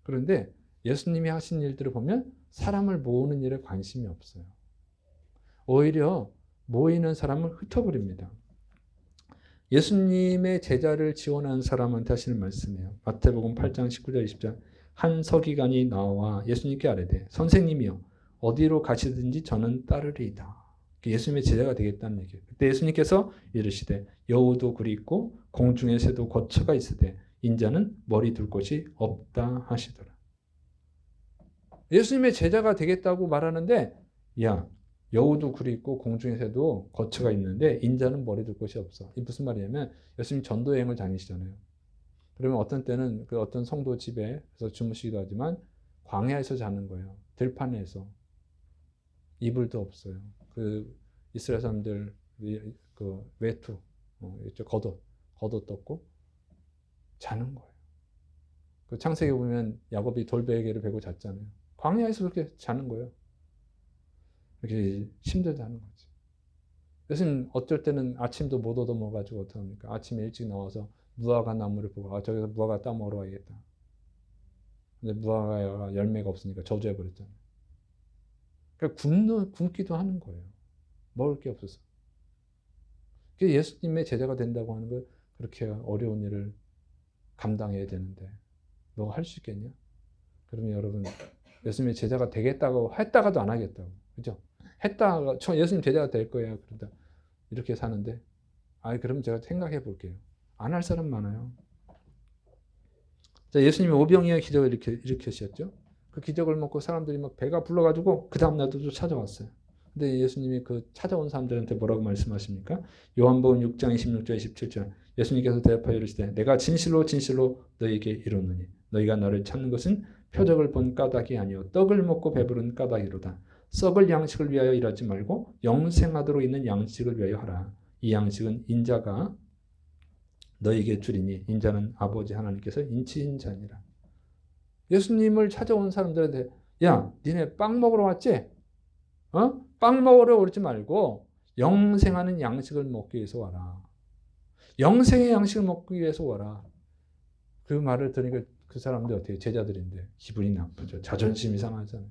그런데 예수님이 하신 일들을 보면 사람을 모으는 일에 관심이 없어요. 오히려 모이는 사람을 흩어버립니다. 예수님의 제자를 지원하는 사람한테 하시는 말씀이에요. 마태복음 8장 19절 20절 한 서기관이 나와 예수님께 아뢰되 선생님이여 어디로 가시든지 저는 따르리이다. 예수님의 제자가 되겠다는 얘기예요. 그때 예수님께서 이르시되 여우도 굴이 있고 공중의 새도 거처가 있으되 인자는 머리 둘 곳이 없다 하시더라. 예수님의 제자가 되겠다고 말하는데 여우도 굴이 있고 공중의 새도 거처가 있는데 인자는 머리 둘 곳이 없어. 이게 무슨 말이냐면 예수님 전도 여행을 다니시잖아요. 그러면 어떤 때는 그 어떤 성도 집에서 주무시기도 하지만 광야에서 자는 거예요. 들판에서. 이불도 없어요. 그 이스라엘 사람들 그 외투, 겉옷 덮고 자는 거예요. 그 창세기 보면 야곱이 돌베개를 베고 잤잖아요. 광야에서 그렇게 자는 거예요. 이렇게 힘들다는 거지. 예수님 어쩔 때는 아침도 못 얻어 먹어가지고 어떡합니까? 아침에 일찍 나와서 무화과 나무를 보고 저기서 무화과 따 먹으러 와야겠다. 근데 무화과가 열매가 없으니까 저주해버렸잖아요. 그러니까 굶기도 하는 거예요. 먹을 게 없어서. 예수님의 제자가 된다고 하는 걸 그렇게 어려운 일을 감당해야 되는데 너가 할 수 있겠냐? 그러면 여러분 예수님의 제자가 되겠다고 했다가도 안 하겠다고. 그죠? 했다가 예수님 제자가 될 거예요. 그러다 이렇게 사는데 그럼 제가 생각해 볼게요. 안 할 사람 많아요. 자, 예수님이 오병이어 기적을 일으키셨죠. 그 기적을 먹고 사람들이 막 배가 불러가지고 그 다음날도 또 찾아왔어요. 근데 예수님이 그 찾아온 사람들한테 뭐라고 말씀하십니까? 요한복음 6장 26절 27절 예수님께서 대답하여 이르시되 내가 진실로 진실로 너희에게 이르노니 너희가 나를 찾는 것은 표적을 본 까닭이 아니요 떡을 먹고 배부른 까닭이로다. 썩을 양식을 위하여 일하지 말고 영생하도록 있는 양식을 위하여 하라. 이 양식은 인자가 너희에게 주리니 인자는 아버지 하나님께서 인치인 자니라. 예수님을 찾아온 사람들한테 니네 빵 먹으러 왔지? 빵 먹으러 오지 말고 영생하는 양식을 먹기 위해서 와라. 영생의 양식을 먹기 위해서 와라. 그 말을 들으니까 그 사람들 어떻게 제자들인데 기분이 나쁘죠. 자존심이 상하잖아요.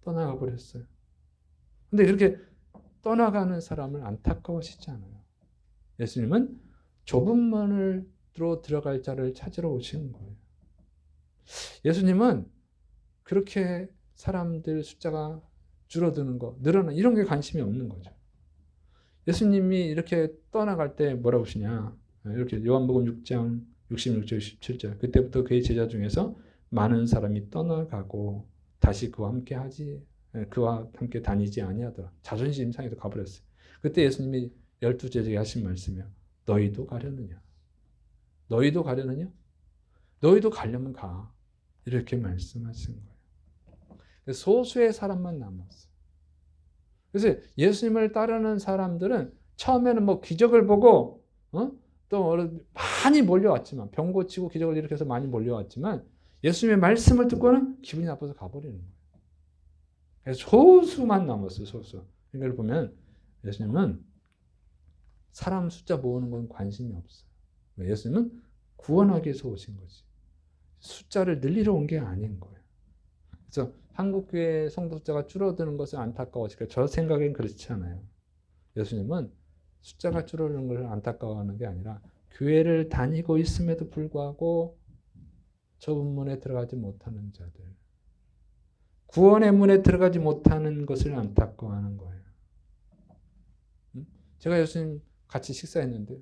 떠나가 버렸어요. 근데 그렇게 떠나가는 사람을 안타까워하시지 않아요. 예수님은 좁은 문으로 들어갈 자를 찾으러 오시는 거예요. 예수님은 그렇게 사람들 숫자가 줄어드는 거, 늘어나 이런 게 관심이 없는 거죠. 예수님이 이렇게 떠나갈 때 뭐라고 하시냐? 이렇게 요한복음 6장 66절 67절 그때부터 그의 제자 중에서 많은 사람이 떠나가고 다시 그와 함께 다니지 아니하더라. 자존심 상해서 가버렸어요. 그때 예수님이 12제자에게 하신 말씀이요. 너희도 가려느냐? 너희도 가려느냐? 너희도 가려면 가. 이렇게 말씀하신 거예요. 소수의 사람만 남았어요. 그래서 예수님을 따르는 사람들은 처음에는 뭐 기적을 보고 또 많이 몰려왔지만 병 고치고 기적을 일으켜서 많이 몰려왔지만 예수님의 말씀을 듣고는 기분이 나빠서 가버리는 거예요. 그래서 소수만 남았어요. 소수. 이걸 보면 예수님은 사람 숫자 모으는 건 관심이 없어요. 예수님은 구원하기 위해서 오신 거지. 숫자를 늘리러 온 게 아닌 거예요. 그래서 한국교회 성도 숫자가 줄어드는 것은 안타까워지니까 저 생각엔 그렇지 않아요. 예수님은 숫자가 줄어드는 것을 안타까워하는 게 아니라 교회를 다니고 있음에도 불구하고 좁은 문에 들어가지 못하는 자들, 구원의 문에 들어가지 못하는 것을 안타까워하는 거예요. 제가 예수님 같이 식사했는데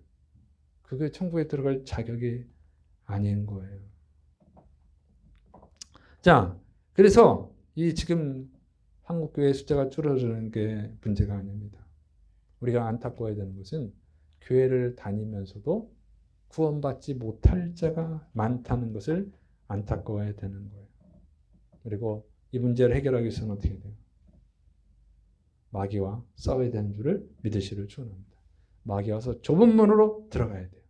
그게 천국에 들어갈 자격이 아닌 거예요. 자, 그래서 이 지금 한국교회 숫자가 줄어드는 게 문제가 아닙니다. 우리가 안타까워야 되는 것은 교회를 다니면서도 구원받지 못할 자가 많다는 것을 안타까워야 되는 거예요. 그리고 이 문제를 해결하기 위해서는 어떻게 돼요? 마귀와 싸워야 되는 줄을 믿으시를 축원합니다. 마귀와 와서 좁은 문으로 들어가야 돼요.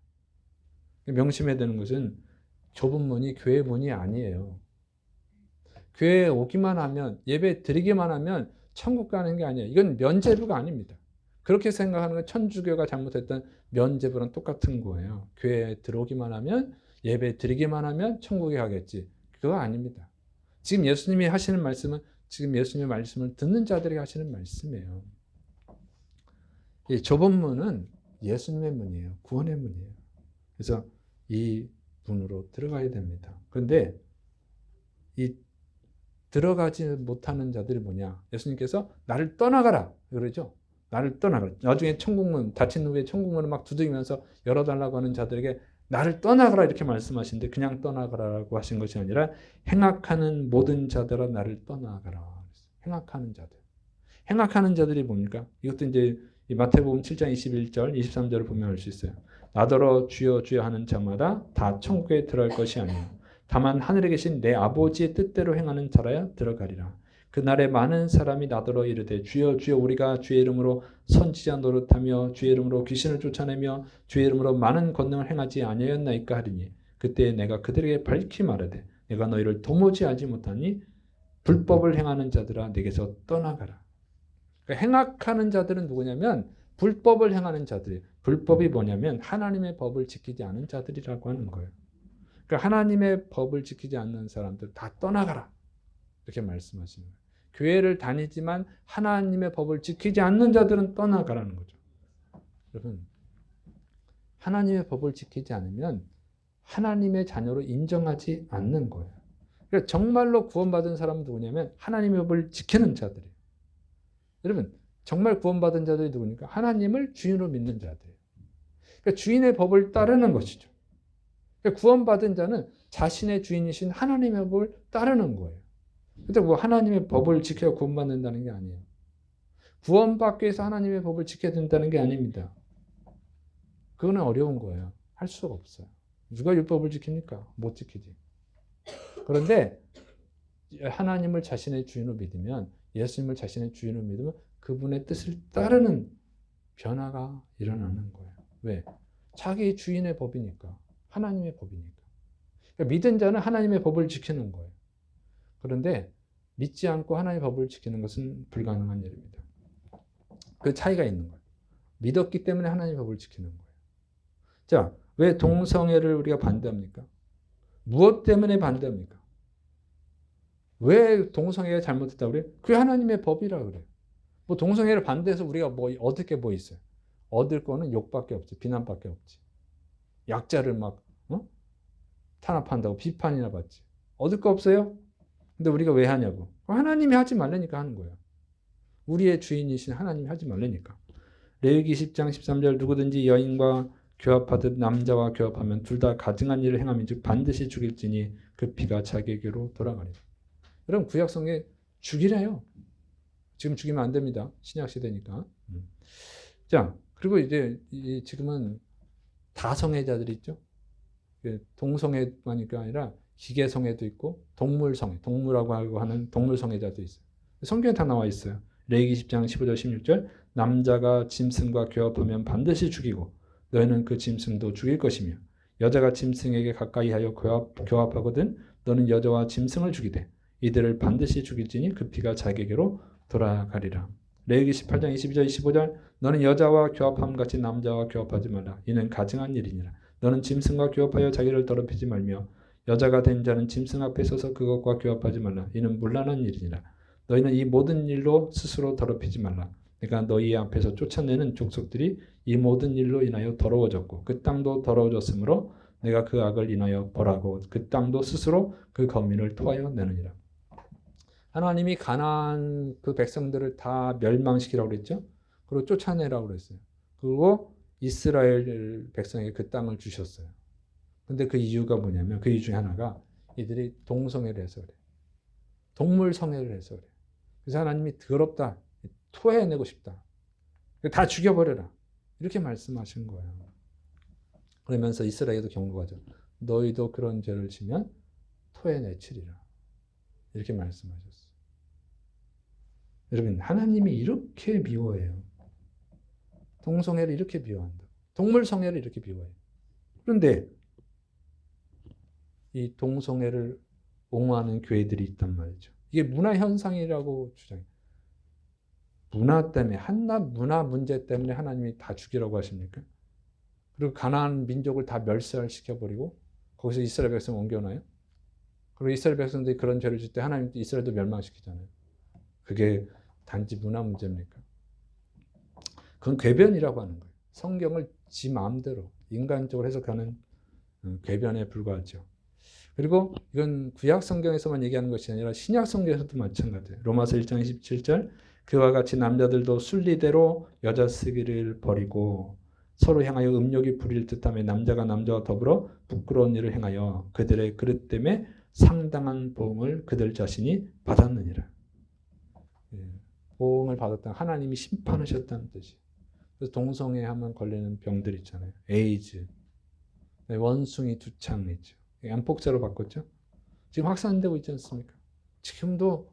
명심해야 되는 것은 좁은 문이 교회 문이 아니에요. 교회에 오기만 하면 예배 드리기만 하면 천국 가는 게 아니에요. 이건 면죄부가 아닙니다. 그렇게 생각하는 건 천주교가 잘못했던 면죄부랑 똑같은 거예요. 교회에 들어오기만 하면 예배 드리기만 하면 천국에 가겠지. 그거 아닙니다. 지금 예수님이 하시는 말씀은 지금 예수님의 말씀을 듣는 자들에게 하시는 말씀이에요. 이 좁은 문은 예수님의 문이에요. 구원의 문이에요. 그래서 이 문으로 들어가야 됩니다. 그런데 이 들어가지 못하는 자들이 뭐냐? 예수님께서 나를 떠나가라 그러죠. 나를 떠나가라. 나중에 천국문 닫힌 후에 천국문을 막 두드리면서 열어달라고 하는 자들에게 나를 떠나가라 이렇게 말씀하시는데 그냥 떠나가라고 하신 것이 아니라 행악하는 모든 자들아 나를 떠나가라. 행악하는 자들. 행악하는 자들이 뭡니까? 이것도 이제 마태복음 7장 21절, 23절을 보면 알 수 있어요. 나더러 주여 주여 하는 자마다 다 천국에 들어갈 것이 아니요 다만 하늘에 계신 내 아버지의 뜻대로 행하는 자라야 들어가리라. 그날에 많은 사람이 나더러 이르되 주여 주여 우리가 주의 이름으로 선지자 노릇하며 주의 이름으로 귀신을 쫓아내며 주의 이름으로 많은 권능을 행하지 아니하였나이까 하리니 그때 내가 그들에게 밝히 말하되 내가 너희를 도무지 알지 못하니 불법을 행하는 자들아 내게서 떠나가라. 그러니까 행악하는 자들은 누구냐면 불법을 행하는 자들이에요. 불법이 뭐냐면 하나님의 법을 지키지 않은 자들이라고 하는 거예요. 그러니까 하나님의 법을 지키지 않는 사람들 다 떠나가라. 이렇게 말씀하시는 거예요. 교회를 다니지만 하나님의 법을 지키지 않는 자들은 떠나가라는 거죠. 여러분, 하나님의 법을 지키지 않으면 하나님의 자녀로 인정하지 않는 거예요. 그러니까 정말로 구원받은 사람은 누구냐면 하나님의 법을 지키는 자들이에요. 여러분, 정말 구원받은 자들이 누구니까? 하나님을 주인으로 믿는 자들이에요. 그러니까 주인의 법을 따르는 것이죠. 그러니까 구원받은 자는 자신의 주인이신 하나님의 법을 따르는 거예요. 근데 뭐 하나님의 법을 지켜야 구원받는다는 게 아니에요. 구원받기 위해서 하나님의 법을 지켜야 된다는 게 아닙니다. 그거는 어려운 거예요. 할 수가 없어요. 누가 율법을 지킵니까? 못 지키지. 그런데 하나님을 자신의 주인으로 믿으면 예수님을 자신의 주인으로 믿으면 그분의 뜻을 따르는 변화가 일어나는 거예요. 왜? 자기 주인의 법이니까. 하나님의 법이니까. 그러니까 믿은 자는 하나님의 법을 지키는 거예요. 그런데 믿지 않고 하나님의 법을 지키는 것은 불가능한 일입니다. 그 차이가 있는 거예요. 믿었기 때문에 하나님의 법을 지키는 거예요. 자, 왜 동성애를 우리가 반대합니까? 무엇 때문에 반대합니까? 왜 동성애가 잘못됐다고 그래요? 그게 하나님의 법이라 그래요. 뭐 동성애를 반대해서 우리가 뭐 어떻게 뭐 있어요? 얻을 거는 욕밖에 없지. 비난밖에 없지. 약자를 막 탄압한다고 비판이나 받지. 얻을 거 없어요? 근데 우리가 왜 하냐고. 하나님이 하지 말라니까 하는 거예요. 우리의 주인이신 하나님이 하지 말라니까. 레위기 10장 13절 누구든지 여인과 교합하듯 남자와 교합하면 둘 다 가증한 일을 행함인즉 반드시 죽일지니 그 피가 자기에게로 돌아가리라. 여러분 구약성에 죽이래요. 지금 죽이면 안 됩니다. 신약 시대니까. 자, 그리고 이제 지금은 다성애자들이 있죠. 동성애만이 아니라 기계성애도 있고 동물성애, 동물하고 하는 동물성애자도 있어요. 성경에 다 나와 있어요. 레위기 10장 15절 16절 남자가 짐승과 교합하면 반드시 죽이고 너희는 그 짐승도 죽일 것이며 여자가 짐승에게 가까이 하여 교합하거든 너는 여자와 짐승을 죽이되 이들을 반드시 죽일지니 그 피가 자기에게로 돌아가리라. 레위기 18장 22절 25절 너는 여자와 교합함 같이 남자와 교합하지 말라. 이는 가증한 일이니라. 너는 짐승과 교합하여 자기를 더럽히지 말며 여자가 된 자는 짐승 앞에 서서 그것과 교합하지 말라. 이는 문란한 일이니라. 너희는 이 모든 일로 스스로 더럽히지 말라. 그러니까 너희 앞에서 쫓아내는 족속들이 이 모든 일로 인하여 더러워졌고 그 땅도 더러워졌으므로 내가 그 악을 인하여 벌하고 그 땅도 스스로 그 거민을 토하여 내느니라. 하나님이 가나안 그 백성들을 다 멸망시키라고 그랬죠. 그리고 쫓아내라고 그랬어요. 그리고 이스라엘 백성에게 그 땅을 주셨어요. 근데 그 이유가 뭐냐면 그 이유 중에 하나가 이들이 동성애를 해서 그래. 동물 성애를 해서 그래. 그래서 하나님이 더럽다. 토해내고 싶다. 다 죽여버려라. 이렇게 말씀하신 거예요. 그러면서 이스라엘도 경고하죠. 너희도 그런 죄를 지면 토해내치리라. 이렇게 말씀하셨어요. 여러분 하나님이 이렇게 미워해요. 동성애를 이렇게 미워한다. 동물성애를 이렇게 미워해요. 그런데 이 동성애를 옹호하는 교회들이 있단 말이죠. 이게 문화현상이라고 주장해요. 문화 때문에 한낱 문화 문제 때문에 하나님이 다 죽이라고 하십니까? 그리고 가나안 민족을 다 멸살시켜버리고 거기서 이스라엘 백성 옮겨놔요? 그리고 이스라엘 백성들이 그런 죄를 질 때 하나님도 이스라엘도 멸망시키잖아요. 그게 단지 문화 문제입니까? 그건 궤변이라고 하는 거예요. 성경을 지 마음대로 인간적으로 해석하는 궤변에 불과하죠. 그리고 이건 구약 성경에서만 얘기하는 것이 아니라 신약 성경에서도 마찬가지예요. 로마서 1장 27절 그와 같이 남자들도 순리대로 여자 쓰기를 버리고 서로 향하여 음욕이 부릴 듯하며 남자가 남자와 더불어 부끄러운 일을 행하여 그들의 그릇 때문에 상당한 보응을 그들 자신이 받았느니라. 보응을 받았다. 하나님이 심판하셨다는 뜻이에요. 그래서 동성애하면 걸리는 병들 있잖아요. 에이즈, 원숭이 두창 있죠. 안폭자로 바꿨죠. 지금 확산되고 있지 않습니까? 지금도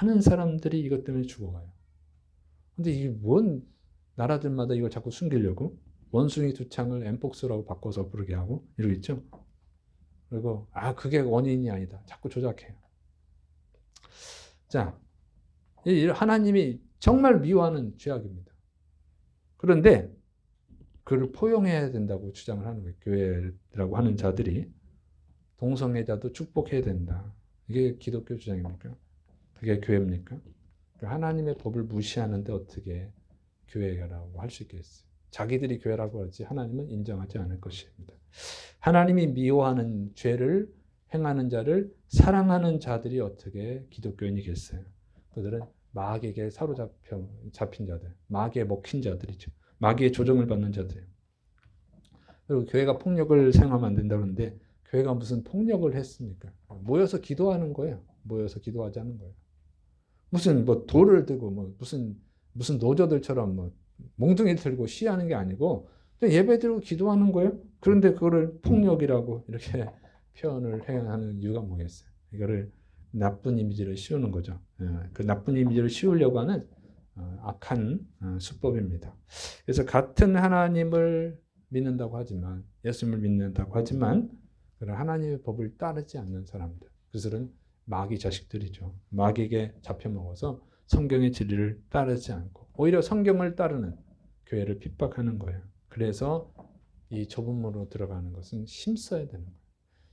많은 사람들이 이것 때문에 죽어가요. 근데 이게 뭔 나라들마다 이걸 자꾸 숨기려고 원숭이 두창을 엠폭스라고 바꿔서 부르게 하고 이러고 있죠. 그리고 그게 원인이 아니다. 자꾸 조작해요. 자, 하나님이 정말 미워하는 죄악입니다. 그런데 그를 포용해야 된다고 주장을 하는 거예요. 교회라고 하는 자들이 동성애자도 축복해야 된다. 이게 기독교 주장입니까? 그게 교회입니까? 하나님의 법을 무시하는데 어떻게 교회라고 할 수 있겠어요? 자기들이 교회라고 하지 하나님은 인정하지 않을 것입니다. 하나님이 미워하는 죄를 행하는 자를 사랑하는 자들이 어떻게 기독교인이겠어요? 그들은 마귀에게 잡힌 자들, 마귀에 먹힌 자들이죠. 마귀의 조정을 받는 자들이에요. 그리고 교회가 폭력을 사용하면 안 된다고 하는데 교회가 무슨 폭력을 했습니까? 모여서 기도하는 거예요. 모여서 기도하자는 거예요. 무슨 돌을 들고 무슨 노저들처럼 몽둥이 들고 시위하는 게 아니고 예배 드리고 기도하는 거예요. 그런데 그거를 폭력이라고 이렇게 표현을 해야 하는 이유가 뭐겠어요? 이거를 나쁜 이미지를 씌우는 거죠. 그 나쁜 이미지를 씌우려고 하는 악한 수법입니다. 그래서 같은 하나님을 믿는다고 하지만 예수님을 믿는다고 하지만 그런 하나님의 법을 따르지 않는 사람들, 그들은 마귀 자식들이죠. 마귀에게 잡혀먹어서 성경의 진리를 따르지 않고 오히려 성경을 따르는 교회를 핍박하는 거예요. 그래서 이 좁은 문으로 들어가는 것은 힘써야 되는 거예요.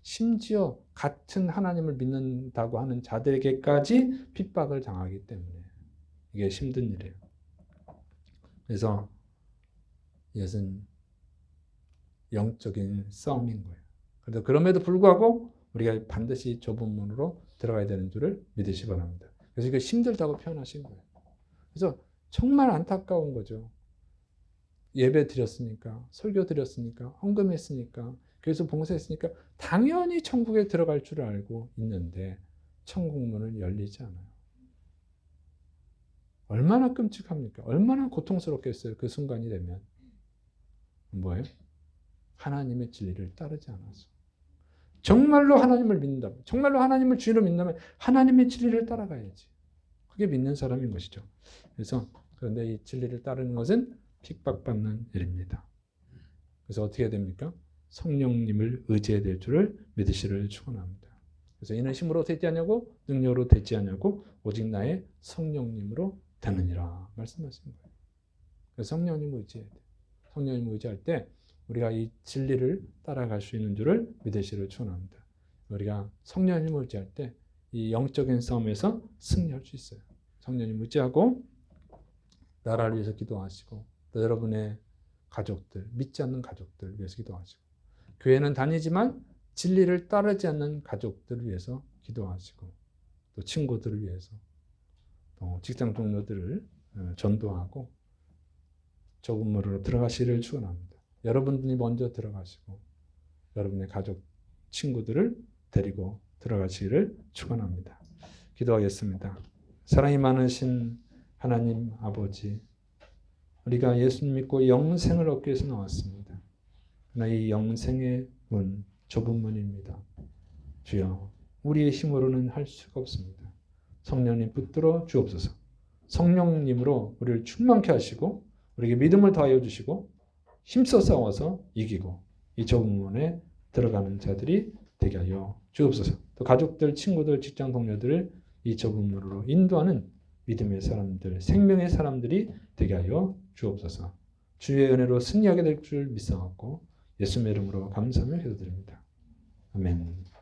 심지어 같은 하나님을 믿는다고 하는 자들에게까지 핍박을 당하기 때문에 이게 힘든 일이에요. 그래서 이것은 영적인 싸움인 거예요. 그래서 그럼에도 불구하고 우리가 반드시 좁은 문으로 들어가야 되는 줄을 믿으시 바랍니다. 그래서 이거 힘들다고 표현하신 거예요. 그래서 정말 안타까운 거죠. 예배 드렸으니까, 설교 드렸으니까, 헌금했으니까, 그래서 봉사했으니까 당연히 천국에 들어갈 줄 알고 있는데 천국 문은 열리지 않아요. 얼마나 끔찍합니까? 얼마나 고통스럽겠어요. 그 순간이 되면. 뭐예요? 하나님의 진리를 따르지 않아서. 정말로 하나님을 믿는다면, 정말로 하나님을 주인으로 믿는다면 하나님의 진리를 따라가야지. 그게 믿는 사람인 것이죠. 그래서 그런데 이 진리를 따르는 것은 핍박받는 일입니다. 그래서 어떻게 해야 됩니까? 성령님을 의지해야 될 줄을 믿으시를 축원합니다. 그래서 이는 힘으로 되지 않냐고 능력으로 되지 않냐고 오직 나의 성령님으로 되느니라 말씀하신 거예요. 그래서 성령님을 의지해야 돼요. 성령님을 의지할 때 우리가 이 진리를 따라갈 수 있는 줄을 믿으시를 축원합니다. 우리가 성령님을 의지할 때 이 영적인 싸움에서 승리할 수 있어요. 성령님 의지하고 나라를 위해서 기도하시고 또 여러분의 가족들, 믿지 않는 가족들 위해서 기도하시고 교회는 다니지만 진리를 따르지 않는 가족들을 위해서 기도하시고 또 친구들을 위해서 또 직장 동료들을 전도하고 좁은 문으로 들어가시기를 축원합니다. 여러분이 먼저 들어가시고 여러분의 가족, 친구들을 데리고 들어가시기를 축원합니다. 기도하겠습니다. 사랑이 많으신 하나님 아버지, 우리가 예수 믿고 영생을 얻기 위해서 나왔습니다. 그러나 이 영생의 문, 좁은 문입니다. 주여, 우리의 힘으로는 할 수가 없습니다. 성령님 붙들어 주옵소서. 성령님으로 우리를 충만케 하시고 우리에게 믿음을 더하여 주시고 힘써 싸워서 이기고 이 좁은 문에 들어가는 자들이 되게 하여 주옵소서. 또 가족들, 친구들, 직장 동료들을 이 좁은 문으로 인도하는 믿음의 사람들, 생명의 사람들이 되게 하여 주옵소서. 주의 은혜로 승리하게 될 줄 믿사옵고 예수님의 이름으로 감사하며 기도드립니다. 아멘.